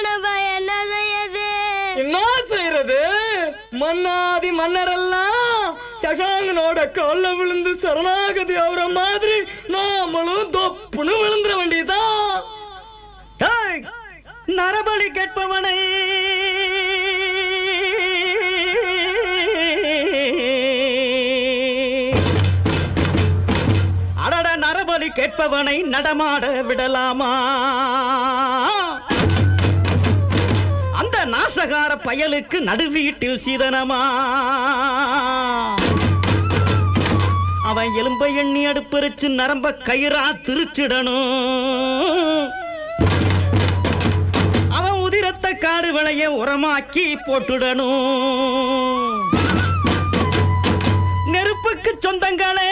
என்ன செய்யது? என்ன செய்யறது? மன்னாதி மன்னரெல்லாம் சசாங்கனோட கால்ல விழுந்து சரணாகதி ஆகுற மாதிரி நாமளும் தொப்புன்னு விழுந்துட வேண்டியதான். நரபலி கேட்பவனை அடட நரபலி கேட்பவனை நடமாட விடலாமா? அந்த நாசகார பயலுக்கு நடுவீட்டில் சீதனமா? அவன் எலும்பை எண்ணி அடுப்பரிச்சு நரம்ப கயிறா திருச்சிடணும். அவன் உதிரத்த காடு விளைய உரமாக்கி போட்டுடணும். நெருப்புக்கு சொந்தங்களே